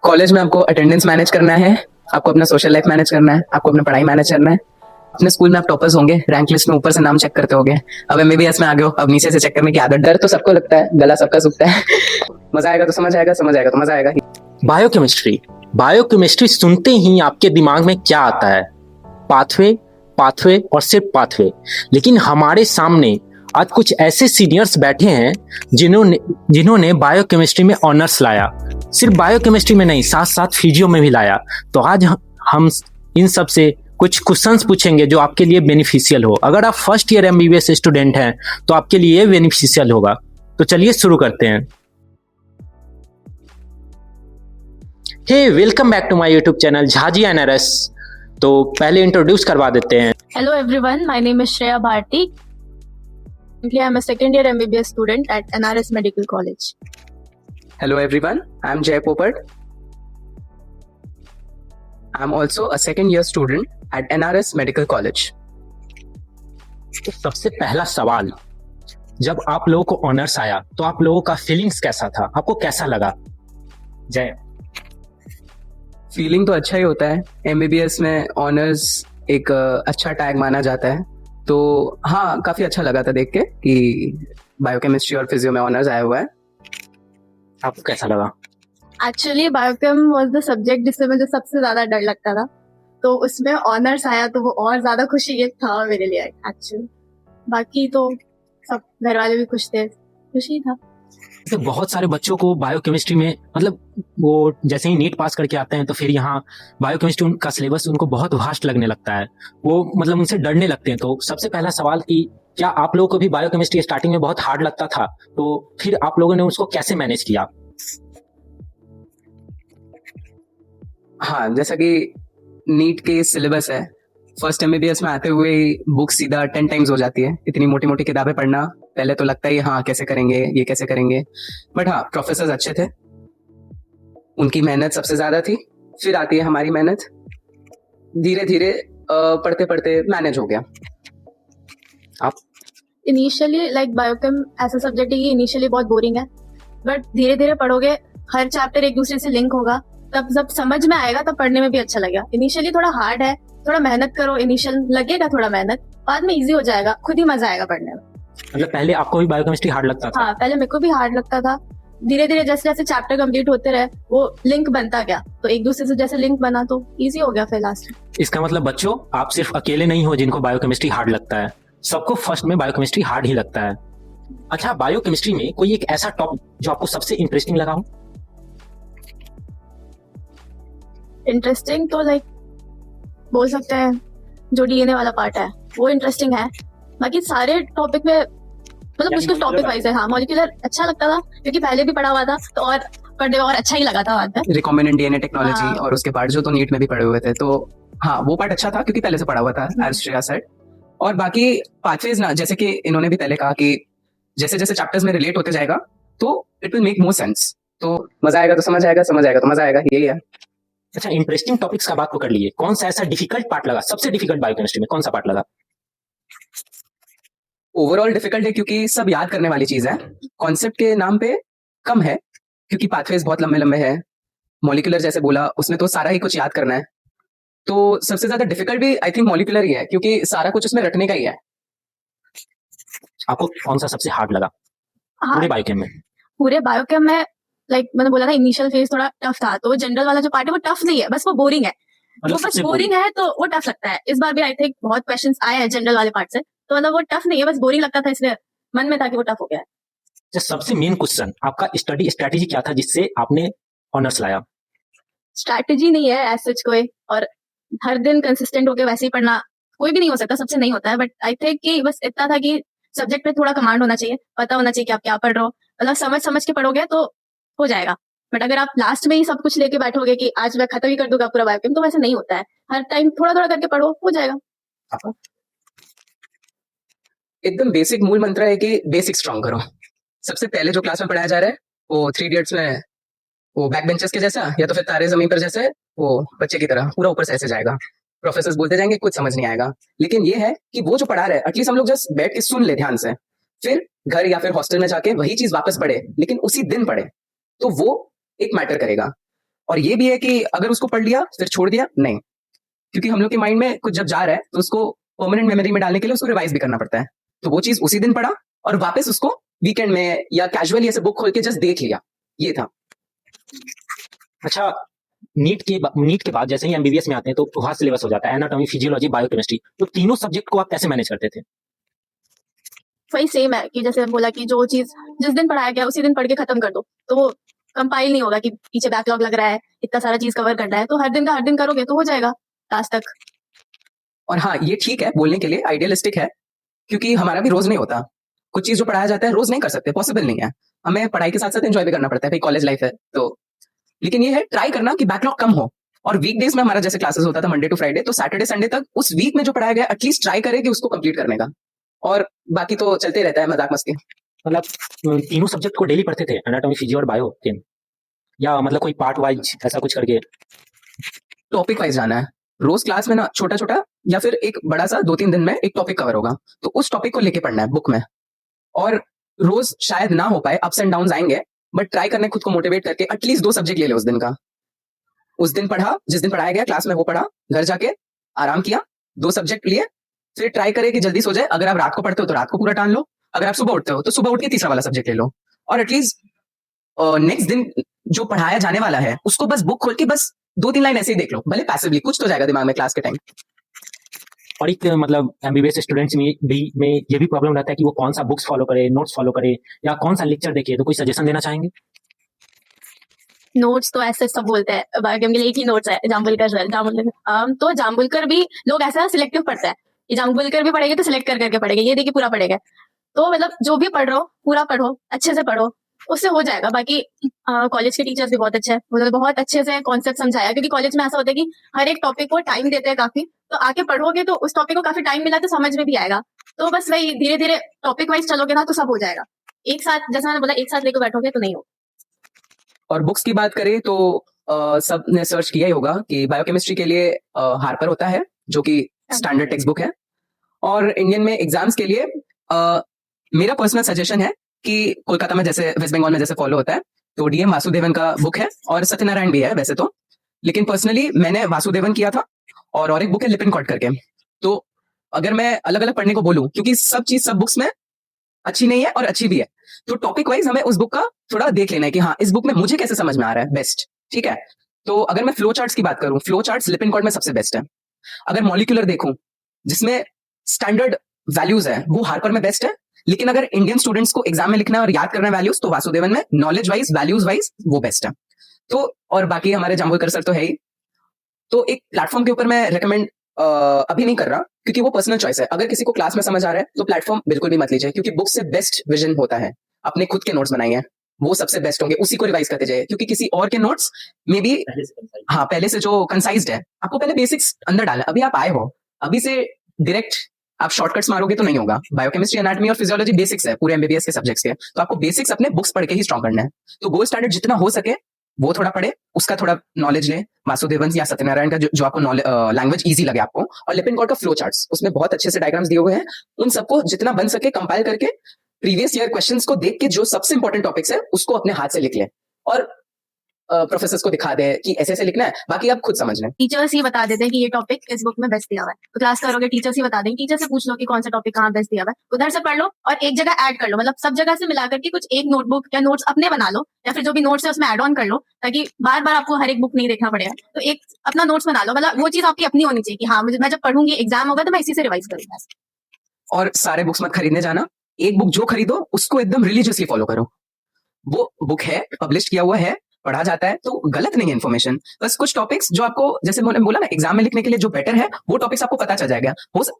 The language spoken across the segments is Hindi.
कॉलेज में आपको अटेंडेंस मैनेज करना है, आपको अपना सोशल लाइफ मैनेज करना है, आपको अपना पढ़ाई मैनेज करना है। अपने स्कूल में आप टॉपर्स होंगे, रैंक लिस्ट में ऊपर से नाम चेक करते होंगे। अब एमबीबीएस में आ गए हो, अब नीचे से चेक करने की आदत। डर तो सबको लगता है, गला सबका सूखता है। मजा आएगा तो समझ आएगा, समझ आएगा तो मजा आएगा ही। बायोकेमिस्ट्री बायोकेमिस्ट्री सुनते ही आपके दिमाग में क्या आता है? पाथवे पाथवे और सिर्फ पाथवे। लेकिन हमारे सामने आज कुछ ऐसे सीनियर्स बैठे हैं जिन्होंने बायोकेमिस्ट्री में ऑनर्स लाया। सिर्फ बायोकेमिस्ट्री में नहीं, साथ साथ फिजियो में भी लाया। तो आज हम इन सब से कुछ क्वेश्चंस पूछेंगे जो आपके लिए बेनिफिशियल हो। अगर आप फर्स्ट ईयर एमबीबीएस स्टूडेंट हैं तो आपके लिए बेनिफिशियल होगा। तो चलिए शुरू करते हैं। Hey welcome back to my YouTube channel Jhaji NRS. तो पहले इंट्रोड्यूस करवा देते हैं। Hello everyone, my name is Shreya Bharti. Currently, I am a second year MBBS student at NRS Medical College. Hello everyone, I am Jay Popat. I am also a second year student at NRS Medical College. तो सबसे पहला सवाल, जब आप लोगों को ऑनर्स आया तो आप लोगों का फीलिंग्स कैसा था? आपको कैसा लगा? जय। फीलिंग तो अच्छा ही होता है। एमबीबीएस में ऑनर्स एक अच्छा टैग माना जाता है। तो हाँ, काफी अच्छा लगा था देख के कि बायोकेमिस्ट्री और फिजियो में ऑनर्स आया हुआ है। आपको कैसा लगा? Actually, Biochem was the subject जिससे मुझे सबसे ज्यादा डर लगता था। तो उसमें ऑनर्स आया तो वो और ज्यादा खुशी के था मेरे लिए एक्चुअली। बाकी तो सब घर वाले भी खुश थे, खुशी था। तो बहुत सारे बच्चों को बायोकेमिस्ट्री में मतलब वो जैसे ही नीट पास करके आते हैं तो फिर यहाँ बायोकेमिस्ट्री का सिलेबस उनको बहुत वास्ट लगने लगता है। वो मतलब उनसे डरने लगते हैं। तो सबसे पहला सवाल कि क्या आप लोगों को भी बायोकेमिस्ट्री स्टार्टिंग में बहुत हार्ड लगता था? तो फिर आप लोगों ने उसको कैसे मैनेज किया? हाँ, जैसा कि नीट के सिलेबस है, फर्स्ट एमबीबीएस में आते हुए बुक सीधा 10 टाइम्स हो जाती है। इतनी मोटी मोटी किताबें पढ़ना पहले तो लगता है हाँ कैसे करेंगे, ये कैसे करेंगे। बट हाँ, प्रोफेसर्स अच्छे थे, उनकी मेहनत सबसे ज्यादा थी। फिर आती है हमारी मेहनत। धीरे धीरे पढ़ते पढ़ते मैनेज हो गया। आप? इनिशियली लाइक बायोकेम ऐसा सब्जेक्ट है कि इनिशियली बहुत बोरिंग है, बट धीरे धीरे पढ़ोगे, हर चैप्टर एक दूसरे से लिंक होगा, तब जब समझ में आएगा तब पढ़ने में भी अच्छा लगेगा। इनिशियली थोड़ा हार्ड है, थोड़ा मेहनत करो, इनिशियल लगेगा थोड़ा मेहनत, बाद में इजी हो जाएगा, खुद ही मजा आएगा पढ़ने में। मतलब पहले आपको भी बायोकेमिस्ट्री हार्ड लगता था? हाँ, पहले मेरे को भी हार्ड लगता था। धीरे धीरे जैसे जैसे चैप्टर कंप्लीट होते रहे वो लिंक बनता गया, तो एक दूसरे से जैसे लिंक बना तो इजी हो गया फिर लास्ट में। इसका मतलब बच्चों, आप सिर्फ अकेले नहीं हो जिनको बायोकेमिस्ट्री हार्ड लगता है। सबको फर्स्ट में बायोकेमिस्ट्री हार्ड ही लगता है। अच्छा, बायोकेमिस्ट्री में कोई एक ऐसा टॉपिक जो आपको सबसे इंटरेस्टिंग लगा हो? इंटरेस्टिंग तो लाइक बोल सकते हैं जो डीएनए वाला पार्ट है वो इंटरेस्टिंग है। बाकी सारे टॉपिक में मतलब कुछ कुछ टॉपिक वाइज है। हाँ, मॉलिक्यूलर अच्छा लगता था क्योंकि पहले भी पढ़ा हुआ था, तो और पढ़ने में और अच्छा ही लगा था बाद में। रिकॉम्बिनेंट डीएनए टेक्नोलॉजी हाँ। और उसके पार्ट जो तो नीट में भी पढ़े हुए थे, तो हाँ वो पार्ट अच्छा था क्योंकि पहले से पढ़ा हुआ था एज श्रेया सेड। और बाकी पाथवेज ना, जैसे कि इन्होंने भी पहले कहा कि जैसे जैसे चैप्टर्स में रिलेट होते जाएगा तो it will make more sense. तो मजा आएगा तो समझ आएगा, समझ आएगा तो मजा आएगा, यही है। अच्छा, इंटरेस्टिंग टॉपिक्स का बात को कर लिए। कौन सा ऐसा डिफिकल्ट पार्ट लगा? सबसे डिफिकल्ट बायोकेमिस्ट्री में कौन सा पार्ट लगा? ओवरऑल डिफिकल्ट है क्योंकि सब याद करने वाली चीज है। कॉन्सेप्ट के नाम पे कम है क्योंकि पाथवेज बहुत लंबे लंबे हैं। मॉलिक्यूलर जैसे बोला उसमें तो सारा ही कुछ याद करना है। तो सबसे ज्यादा डिफिकल्ट भी आई थिंक मॉलिक्यूलर ही है क्योंकि सारा कुछ उसमें रटने का ही है। आपको कौन सा सबसे हार्ड लगा पूरे बायोकेम में? पूरे बायोकेम में लाइक मैंने बोला था इनिशियल फेज थोड़ा टफ था, तो जनरल वाला जो पार्ट है वो टफ नहीं है, बस वो बोरिंग है। वो बस बोरिंग है तो वो टफ लगता है। इस बार भी आई थिंक बहुत क्वेश्चंस आए हैं जनरल वाले पार्ट से, तो मतलब वो टफ नहीं है, बस बोरिंग लगता था, इसलिए मन में था कि वो टफ हो गया है। सबसे मेन क्वेश्चन, आपका स्टडी स्ट्रेटेजी क्या था जिससे आपने ऑनर्स लाया? स्ट्रैटेजी नहीं है एज सच कोई, और हर दिन कंसिस्टेंट होकर वैसे ही पढ़ना कोई भी नहीं हो सकता, सबसे नहीं होता है। बट आई थिंक कि बस इतना था कि सब्जेक्ट पे थोड़ा कमांड होना चाहिए, पता होना चाहिए कि आप क्या पढ़ रहे हो, मतलब समझ समझ के पढ़ोगे तो हो जाएगा। बट अगर आप लास्ट में ही सब कुछ लेके बैठोगे कि आज मैं खत्म ही कर दूंगा पूरा बायोकेम, तो वैसे नहीं होता है। हर टाइम थोड़ा थोड़ा करके पढ़ो, हो जाएगा। एकदम बेसिक मूल मंत्र है कि बेसिक स्ट्रॉन्ग करो। सबसे पहले जो क्लास में पढ़ाया जा रहा है वो 3 इडियट्स में वो बैक बेंचेस के जैसा या तो फिर तारे जमीन पर जैसे वो बच्चे की तरह पूरा ऊपर से ऐसे जाएगा। प्रोफेसर बोलते जाएंगे, कुछ समझ नहीं आएगा। लेकिन ये है कि वो जो पढ़ा रहा है एटलीस्ट हम लोग जस्ट बैठ के सुन ले ध्यान से, फिर घर या फिर हॉस्टल में जाके वही चीज वापस पढ़े, लेकिन उसी दिन पढ़े, तो वो एक मैटर करेगा। और ये भी है कि अगर उसको पढ़ लिया फिर छोड़ दिया, नहीं, क्योंकि हम लोग के माइंड में कुछ जब जा रहा है तो उसको परमानेंट मेमोरी में डालने के लिए उसको रिवाइज भी करना पड़ता है। तो वो चीज उसी दिन पढ़ा और वापस उसको वीकेंड में या कैजुअली ऐसे बुक खोल के जस्ट देख लिया, ये था। अच्छा, नीट के बाद जैसे ही एमबीबीएस में आते हैं तो वहाँ सिलेबस हो जाता है एनाटॉमी, फिजियोलॉजी, बायोकेमिस्ट्री। तो तीनों सब्जेक्ट को आप कैसे मैनेज करते थे? वही सेम है कि जैसे बोला कि जो चीज जिस दिन पढ़ाया गया उसी दिन पढ़ के खत्म कर दो, तो वो कंपाइल नहीं होगा कि पीछे बैकलॉग लग रहा है, इतना सारा चीज कवर करना है, तो हर दिन का हर दिन करोगे तो हो जाएगा लास्ट तक। और हाँ, ये ठीक है बोलने के लिए, आइडियलिस्टिक है, क्योंकि हमारा भी रोज नहीं होता। कुछ चीज जो पढ़ाया जाता है रोज नहीं कर सकते, पॉसिबल नहीं है। हमें पढ़ाई के साथ साथ एंजॉय भी करना पड़ता है, भाई कॉलेज लाइफ है तो। लेकिन ये है ट्राई करना कि बैकलॉग कम हो। और वीकडेज में हमारा जैसे क्लासेस होता था मंडे टू फ्राइडे, तो सैटरडे संडे तक उस वीक में जो पढ़ाया गया एटलीस्ट ट्राई करे कि उसको कंप्लीट करने का। और बाकी तो चलते रहता है मजाक मस्ती। मतलब तीनों सब्जेक्ट को डेली पढ़ते थे, एनाटॉमी, फिजियो और बायो तीन, या मतलब कोई पार्ट वाइज ऐसा कुछ करके? टॉपिक वाइज जाना है रोज क्लास में ना, छोटा छोटा या फिर एक बड़ा सा 2-3 दिन में एक टॉपिक कवर होगा, तो उस टॉपिक को लेके पढ़ना है बुक में। और रोज शायद ना हो पाए, अप्स एंड डाउन आएंगे, बट ट्राई करने खुद को मोटिवेट करके एटलीस्ट 2 सब्जेक्ट ले लो उस दिन का। उस दिन पढ़ा, जिस दिन पढ़ाया गया क्लास में वो पढ़ा, घर जाके आराम किया, 2 सब्जेक्ट लिए, फिर ट्राई करे कि जल्दी सो जाए। अगर आप रात को पढ़ते हो तो रात को पूरा टान लो, अगर आप सुबह उठते हो तो सुबह उठ के तीसरा वाला सब्जेक्ट ले लो। और एटलीस्ट नेक्स्ट दिन जो पढ़ाया जाने वाला है उसको बस बुक खोल के बस 2-3 लाइन ऐसे ही देख लो, भले पैसिवली, कुछ तो जाएगा दिमाग में क्लास के टाइम। और एक मतलब एमबीबीएस स्टूडेंट्स में ये भी प्रॉब्लम रहता है कि वो कौन सा बुक्स फॉलो करे, नोट्स फॉलो करे, या कौन सा लेक्चर देखे, तो कोई सजेशन देना चाहेंगे? नोट्स तो ऐसे सब बोलते हैं, बायोकेम के लिए एक ही नोट्स है, जाम्बुलकर सर, तो जाम्बुलकर भी लोग ऐसा सिलेक्टिव पढ़ते हैं कि जाम्बुलकर भी पढ़ेंगे तो सिलेक्ट कर करके पढ़ेंगे, ये देखिए पूरा पढ़ेगा। तो मतलब जो भी पढ़ रहे हो पूरा पढ़ो, अच्छे से पढ़ो, उससे हो जाएगा। बाकी कॉलेज के टीचर्स भी बहुत अच्छे हैं, उन्होंने बहुत अच्छे से कॉन्सेप्ट समझाया, क्योंकि कॉलेज में ऐसा होता है कि हर एक टॉपिक को टाइम देते हैं काफी, तो आके पढ़ोगे तो उस टॉपिक को काफी टाइम मिला तो समझ में भी आएगा। तो बस वही धीरे धीरे टॉपिक वाइज चलोगे ना तो सब हो जाएगा। एक साथ, जैसा मैंने बोला, एक साथ लेकर बैठोगे तो नहीं हो। और बुक्स की बात करें तो सब ने सर्च किया ही होगा कि बायोकेमिस्ट्री के लिए हार्पर होता है, जो कि स्टैंडर्ड टेक्स्ट बुक है। और इंडियन में एग्जाम्स के लिए मेरा पर्सनल सजेशन है कि कोलकाता में जैसे वेस्ट बंगाल में जैसे फॉलो होता है, तो डीएम वासुदेवन का बुक है, और सत्यनारायण भी है वैसे तो, लेकिन पर्सनली मैंने वासुदेवन किया था। और एक बुक है लिपिनकॉट करके। तो अगर मैं अलग अलग पढ़ने को बोलूं, क्योंकि सब चीज सब बुक्स में अच्छी नहीं है और अच्छी भी है, तो टॉपिक वाइज हमें उस बुक का थोड़ा देख लेना है कि हाँ इस बुक में मुझे कैसे समझ में आ रहा है बेस्ट, ठीक है। तो अगर मैं फ्लो चार्ट्स की बात करूं, फ्लो चार्ट्स लिपिनकॉट में सबसे बेस्ट है। अगर मॉलिक्यूलर देखूं जिसमें स्टैंडर्ड वैल्यूज है, वो हार्पर में बेस्ट है। लेकिन अगर इंडियन स्टूडेंट्स को एग्जाम में लिखना है और याद करना है वैल्यूज, तो वासुदेवन में नॉलेज वाइज, वैल्यूज वाइज वो बेस्ट है। तो और बाकी हमारे जाम्बुलकर सर तो है ही। तो एक प्लेटफॉर्म के ऊपर मैं रेकमेंड अभी नहीं कर रहा, क्योंकि वो पर्सनल चॉइस है। अगर किसी को क्लास में समझ आ रहा है तो प्लेटफॉर्म बिल्कुल भी मत लीजिए, क्योंकि बुक से बेस्ट विजन होता है। अपने खुद के नोट्स बनाइए, वो सबसे बेस्ट होंगे, उसी को रिवाइज करते जाइए, क्योंकि किसी और के नोट्स में भी हाँ पहले से जो कंसाइज्ड है, आपको पहले बेसिक्स अंदर डालना। अभी आप आए हो, अभी से डायरेक्ट आप शॉर्टकट्स मारोगे तो नहीं होगा। बायोकेमिस्ट्री, एनाटॉमी और फिजियोलॉजी बेसिक्स है पूरे एमबीबीएस के सब्जेक्ट्स के, तो आपको बेसिक्स अपने बुक्स पढ़ के ही स्ट्रॉन्ग करना है। तो गोल्ड स्टैंडर्ड जितना हो सके वो थोड़ा पढ़े, उसका थोड़ा नॉलेज ले, वासुदेवन या सत्यनारायण का जो आपको लैंग्वेज इजी लगे आपको, और लिपिनकॉट का फ्लो चार्ट्स, उसमें बहुत अच्छे से डायग्राम्स दिए हुए हैं। उन सबको जितना बन सके कंपाइल करके प्रीवियस ईयर क्वेश्चंस को देख के जो सबसे इंपॉर्टेंट टॉपिक्स है उसको अपने हाथ से लिख ले, और प्रोफेसर्स को दिखा दे कि ऐसे ऐसे लिखना है, बाकी आप खुद समझ लें। टीचर्स ही बता देते हैं कि ये टॉपिक इस बुक में बेस्ट दिया हुआ है, तो क्लास करोगे टीचर्स ही बता देंगे। टीचर से पूछ लो कि कौन सा टॉपिक कहाँ बेस्ट दिया हुआ है, उधर से पढ़ लो और एक जगह ऐड कर लो, मतलब सब जगह से मिला करके कुछ एक नोटबुक या नोट्स अपने बना लो, या फिर जो भी नोट्स है उसमें ऐड ऑन कर लो, ताकि बार बार आपको हर एक बुक नहीं देखना पड़ेगा। तो एक अपना नोट्स बना लो, मतलब वो चीज आपकी अपनी होनी चाहिए कि हाँ मैं जब पढ़ूंगी एग्जाम होगा तो मैं इसी से रिवाइज करूंगा। और सारे बुक्स मत खरीदने जाना, एक बुक जो खरीदो उसको एकदम रिलीजियसली फॉलो करो। वो बुक है, पब्लिश किया हुआ है, पढ़ा जाता है, तो गलत नहीं है इन्फॉर्मेशन। बस कुछ टॉपिक्स जो आपको, जैसे मैंने बोला ना, एग्जाम में लिखने के लिए जो बेटर है वो टॉपिक्स आपको पता चल जाएगा।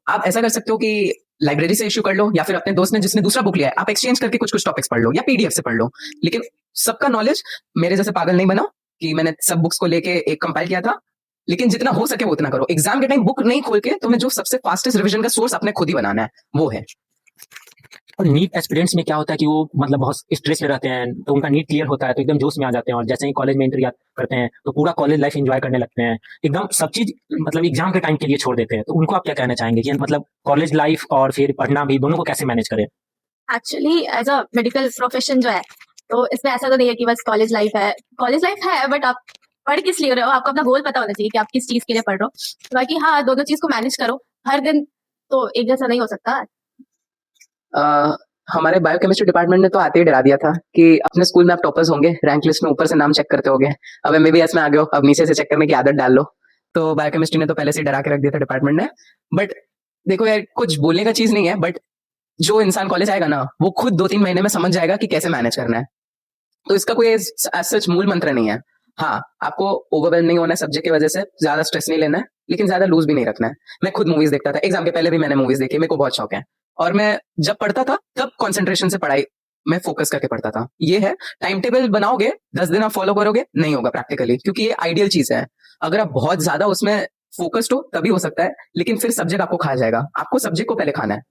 आप ऐसा कर सकते हो कि लाइब्रेरी से इश्यू कर लो, या फिर अपने दोस्त ने जिसने दूसरा बुक लिया है आप एक्सचेंज करके कुछ कुछ टॉपिक्स पढ़ लो, या पीडीएफ से पढ़ लो। लेकिन सबका नॉलेज मेरे जैसे पागल नहीं बनाओ कि मैंने सब बुक्स को लेके एक कंपाइल किया था। लेकिन जितना हो सके वो उतना करो। एग्जाम के टाइम बुक नहीं खोल के तुम्हें जो सबसे फास्टेस्ट रिवीजन का सोर्स अपने खुद ही बनाना है, वो है। और नीट एस्पिरेंट्स में क्या होता है कि वो मतलब बहुत स्ट्रेस में रहते हैं, तो उनका नीट क्लियर होता है तो एकदम जोश में आ जाते हैं, और जैसे ही कॉलेज में एंट्री करते हैं तो पूरा कॉलेज लाइफ एंजॉय करने लगते हैं, एकदम सब चीज मतलब एग्जाम के टाइम के लिए छोड़ देते हैं। तो उनको आप क्या कहना चाहेंगे कि मतलब कॉलेज लाइफ और फिर पढ़ना भी, दोनों को कैसे मैनेज करें? Actually as a medical profession जो है, तो इसमें ऐसा तो नहीं है कि बस कॉलेज लाइफ है, बट आप पढ़ किस लिए रहे हो, आपको अपना गोल पता होना चाहिए कि आप किस चीज के लिए पढ़ रहे हो। बाकी हाँ, दोनों चीज को मैनेज करो, हर दिन तो एक जैसा नहीं हो सकता। हमारे बायोकेमिस्ट्री डिपार्टमेंट ने तो आते ही डरा दिया था कि अपने स्कूल में आप टॉपर्स होंगे, रैंक लिस्ट में ऊपर से नाम चेक करते होगे, अब एमबीबीएस में आ गए हो, अब नीचे से चेक करने की आदत डाल लो। तो बायोकेमिस्ट्री ने तो पहले से ही डरा के रख दिया था डिपार्टमेंट ने। बट देखो यार, कुछ बोलने का चीज नहीं है, बट जो इंसान कॉलेज आएगा ना, वो खुद 2-3 महीने में समझ जाएगा कि कैसे मैनेज करना है। तो इसका कोई सच मूल मंत्र नहीं है। हाँ, आपको ओवरवेल नहीं होना है सब्जेक्ट की वजह से, ज्यादा स्ट्रेस नहीं लेना है, लेकिन ज्यादा लूज भी नहीं रखना है। मैं खुद मूवीज देखता था, एग्जाम के पहले भी मैंने मूवीज देखी, मेरे को बहुत शौक है। और मैं जब पढ़ता था तब कॉन्सेंट्रेशन से पढ़ाई मैं फोकस करके पढ़ता था। ये है, टाइम टेबल बनाओगे, 10 दिन आप फॉलो करोगे, नहीं होगा प्रैक्टिकली, क्योंकि ये आइडियल चीज है। अगर आप बहुत ज्यादा उसमें फोकस्ड हो तभी हो सकता है, लेकिन फिर सब्जेक्ट आपको खा जाएगा। आपको सब्जेक्ट को पहले खाना है।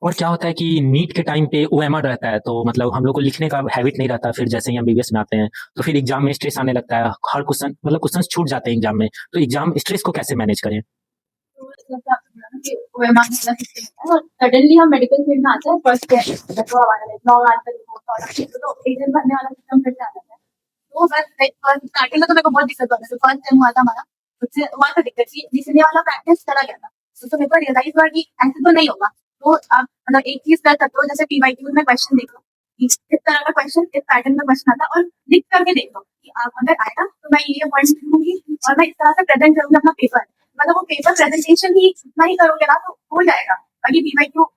और क्या होता है कि नीट के टाइम पे ओएमआर रहता है, तो मतलब हम लोग को लिखने का हैबिट नहीं रहता। फिर जैसे ही हम बीबीएस में आते हैं तो फिर एग्जाम में स्ट्रेस आने लगता है, हर क्वेश्चन मतलब क्वेश्चन छूट जाते हैं एग्जाम में। तो एग्जाम स्ट्रेस को कैसे मैनेज करें? तो जैसे आपने बोला ना कि ओएमआर वाला सिस्टम होता है और सडनली हम मेडिकल फील्ड में आते हैं, फर्स्ट ईयर तो हमारा लाइक लॉन्ग आंसर तो एग्जाम भरने वाला सिस्टम फिर से आ जाता है। तो बस लाइक फर्स्ट स्टार्टिंग में तो मेरे को बहुत दिक्कत होता है। फर्स्ट टाइम हुआ था हमारा, उससे हुआ था दिक्कत कि लिखने वाला प्रैक्टिस चला गया था। तो मेरे को रियलाइज हुआ कि ऐसे तो नहीं होगा। तो आप मतलब एक चीज कर सकते हो, जैसे पीवाईक्यू में क्वेश्चन देखो कि इस तरह का क्वेश्चन इस पैटर्न में क्वेश्चन आता है, और लिख करके देखो कि आप अगर आएगा तो मैं ये पॉइंट लिखूंगी और मैं इस तरह से प्रेजेंट करूंगी अपना पेपर। मतलब वो पेपर प्रेजेंटेशन ही इतना ही करोगे ना तो हो जाएगा। बाकी पीवाईक्यू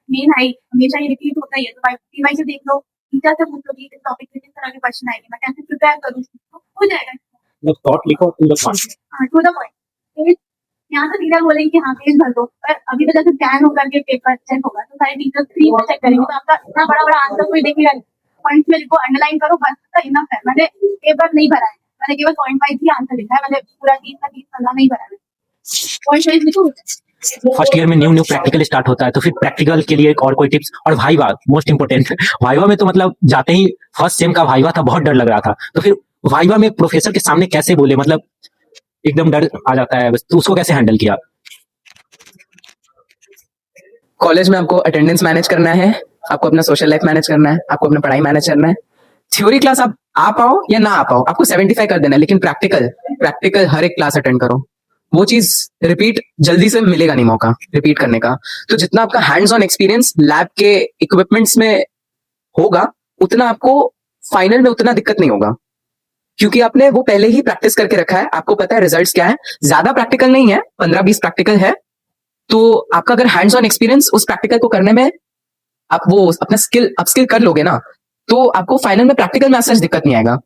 मेन है ही, हमेशा ये रिपीट होता ही है। तो पीवाईक्यू देख लो, टीचर से पूछ लो कि इस टॉपिक में किस तरह के क्वेश्चन आएंगे, मैं कैसे प्रिपेयर करूँ, तो हो जाएगा। मतलब थॉट लिखो टू द पॉइंट। हाँ, टू द पॉइंट। यहाँ तो टीचर बोलेंगे कि हाँ पेज भर दो, पर अभी तो जैसे स्कैन होकर के पेपर चेक होगा तो सारे टीचर फ्री में चेक करेंगे, तो आपका इतना बड़ा बड़ा आंसर कोई देखेगा नहीं। पॉइंट में लिखो, अंडरलाइन करो, बस तो इनफ है। मैंने पेपर नहीं भरा है, मैंने केवल पॉइंट वाइज ही आंसर लिखा है, मैंने पूरा 30 का 30 नहीं भरा है। पॉइंट वाइज लिखो। फर्स्ट ईयर में न्यू न्यू प्रैक्टिकल स्टार्ट होता है, तो फिर प्रैक्टिकल के लिए एक और कोई टिप्स? और वाइवा मोस्ट इंपोर्टेंट। वाइवा में तो मतलब जाते ही फर्स्ट सेम का वाइवा था, बहुत डर लग रहा था। तो फिर वाइवा में प्रोफेसर के सामने कैसे बोले, मतलब एकदम डर आ जाता है बस, तो उसको कैसे हैंडल किया? कॉलेज में आपको अटेंडेंस मैनेज करना है, आपको अपना सोशल लाइफ मैनेज करना है, आपको अपना पढ़ाई मैनेज करना है। थ्योरी क्लास आप आ पाओ या ना आ पाओ, आपको 75 कर देना है, लेकिन प्रैक्टिकल हर एक क्लास अटेंड करो। वो चीज रिपीट जल्दी से मिलेगा नहीं मौका रिपीट करने का। तो जितना आपका हैंड्स ऑन एक्सपीरियंस लैब के इक्विपमेंट्स में होगा, उतना आपको फाइनल में उतना दिक्कत नहीं होगा, क्योंकि आपने वो पहले ही प्रैक्टिस करके रखा है, आपको पता है रिजल्ट्स क्या है। ज्यादा प्रैक्टिकल नहीं है, 15-20 प्रैक्टिकल है। तो आपका अगर हैंड्स ऑन एक्सपीरियंस उस प्रैक्टिकल को करने में आप वो अपना अपस्किल कर लोगे ना, तो आपको फाइनल में प्रैक्टिकल में ऐसा दिक्कत नहीं आएगा।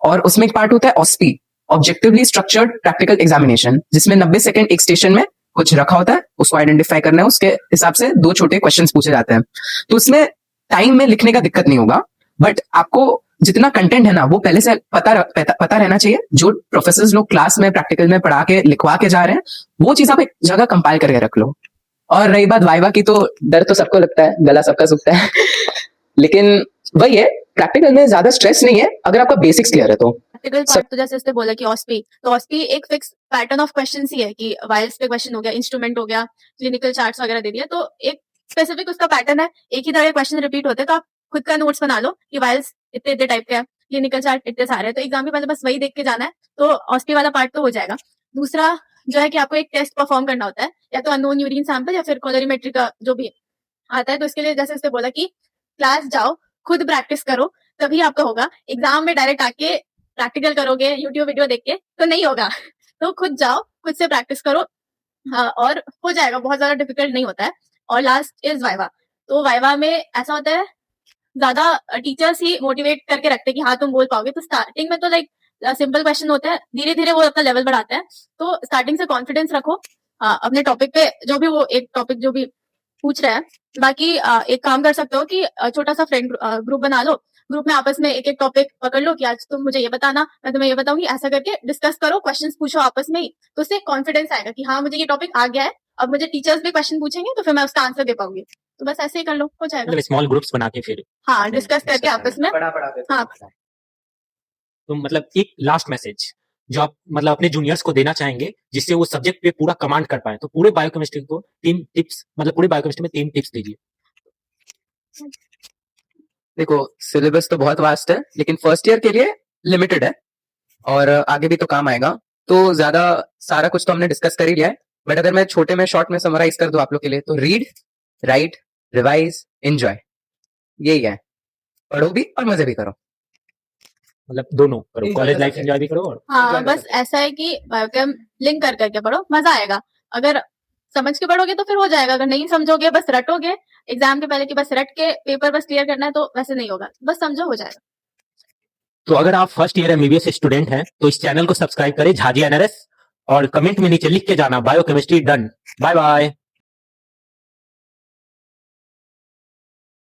और उसमें एक पार्ट होता है ऑस्पी, ऑब्जेक्टिवली स्ट्रक्चर्ड प्रैक्टिकल एग्जामिनेशन, जिसमें 90 सेकंड एक स्टेशन में कुछ रखा होता है, उसको आइडेंटिफाई करना है, उसके हिसाब से 2 छोटे क्वेश्चंस पूछे जाते हैं। तो उसमें टाइम में लिखने का दिक्कत नहीं होगा, बट आपको जितना कंटेंट है ना वो पहले से पता रहना चाहिए। जो प्रोफेसर लोग क्लास में प्रैक्टिकल में पढ़ा के लिखवा के जा रहे हैं, वो चीज आप एक जगह कंपाइल करके रख लो। और रही बात वाइवा की, तो डर तो सबको लगता है, गला सबका सूखता है लेकिन वही है, प्रैक्टिकल में ज्यादा स्ट्रेस नहीं है अगर आपका बेसिक्स क्लियर है तो। प्रैक्टिकल पार्ट तो जैसे उसने बोला कि ऑस्पी, तो ऑस्पी एक फिक्स पैटर्न ऑफ क्वेश्चन ही है कि वायल्स पे क्वेश्चन हो गया, इंस्ट्रूमेंट हो गया, क्लिनिकल चार्ट्स वगैरह दे दिया, तो एक स्पेसिफिक उसका पैटर्न है, एक ही तरह के क्वेश्चन रिपीट होते हैं। तो आप खुद का नोट्स बना लो कि वायल्स इतने इतने टाइप के हैं, क्लिनिकल चार्ट इतने सारे हैं, तो एग्जाम के पहले बस वही देख के जाना है, तो ऑस्पी वाला पार्ट तो हो जाएगा। दूसरा जो है कि आपको एक टेस्ट परफॉर्म करना होता है, या तो अननोन यूरिन सैंपल या फिर कोलोरीमेट्री का जो भी आता है। तो इसके लिए जैसे उसने बोला कि क्लास जाओ, खुद प्रैक्टिस करो, तभी आपका होगा। एग्जाम में डायरेक्ट आके प्रैक्टिकल करोगे यूट्यूब वीडियो देख के तो नहीं होगा। तो खुद जाओ, खुद से प्रैक्टिस करो, हाँ, और हो जाएगा, बहुत ज्यादा डिफिकल्ट नहीं होता है। और लास्ट इज वाइवा। तो वाइवा में ऐसा होता है, ज्यादा टीचर्स ही मोटिवेट करके रखते हैं कि हाँ तुम बोल पाओगे। तो स्टार्टिंग में तो लाइक सिंपल क्वेश्चन होते हैं, धीरे धीरे वो अपना लेवल बढ़ाते हैं। तो स्टार्टिंग से कॉन्फिडेंस रखो अपने टॉपिक पे, जो भी वो एक टॉपिक जो भी पूछ रहे हैं। बाकी एक काम कर सकते हो कि छोटा सा फ्रेंड ग्रुप बना लो, ग्रुप में आपस में एक एक टॉपिक पकड़ लो कि आज तुम मुझे ये बताना, मैं तुम्हें ये बताऊंगी, ऐसा करके डिस्कस करो, क्वेश्चंस पूछो आपस में ही। तो उससे कॉन्फिडेंस आएगा कि हाँ मुझे ये टॉपिक आ गया है, अब मुझे टीचर्स भी क्वेश्चन पूछेंगे तो फिर मैं उसका आंसर दे पाऊंगी। तो बस ऐसे ही कर लो, हो जाएगा। मतलब स्मॉल ग्रुप्स बना के फिर हाँ, डिस्कस करके आपस में। हाँ, तो मतलब एक लास्ट मैसेज जो आप मतलब अपने जूनियर्स को देना चाहेंगे, जिससे वो सब्जेक्ट पे पूरा कमांड कर पाए, तो पूरे बायोकेमिस्ट्री को 3 टिप्स, मतलब पूरे बायोकेमिस्ट्री में 3 टिप्स दीजिए। देखो, सिलेबस तो बहुत वास्ट है, लेकिन फर्स्ट ईयर के लिए लिमिटेड है। और आगे भी तो काम आएगा। तो ज्यादा सारा कुछ तो हमने डिस्कस कर ही लिया है, बट अगर मैं छोटे में शॉर्ट में समराइज कर दूं आप लोग के लिए, तो रीड, राइट, रिवाइज, एंजॉय, यही है। पढ़ो भी और मजे भी करो। मतलब दोनों करो, Enjoy college the life subject. Enjoy भी करो और हाँ Enjoy the बस subject. ऐसा है कि बायोकेम लिंक कर करके पढ़ो, मजा आएगा। अगर समझ के पढ़ोगे तो फिर हो जाएगा, अगर नहीं समझोगे बस रटोगे एग्जाम के पहले कि बस रट के पेपर बस क्लियर करना है, तो वैसे नहीं होगा, बस समझो हो जाएगा। तो अगर आप फर्स्ट ईयर एमबीबीएस स्टूडेंट हैं तो इस चैनल को सब्सक्राइब करें झाजी एनआरएस, और कमेंट में नीचे लिख के जाना बायोकेमिस्ट्री डन। Bye bye.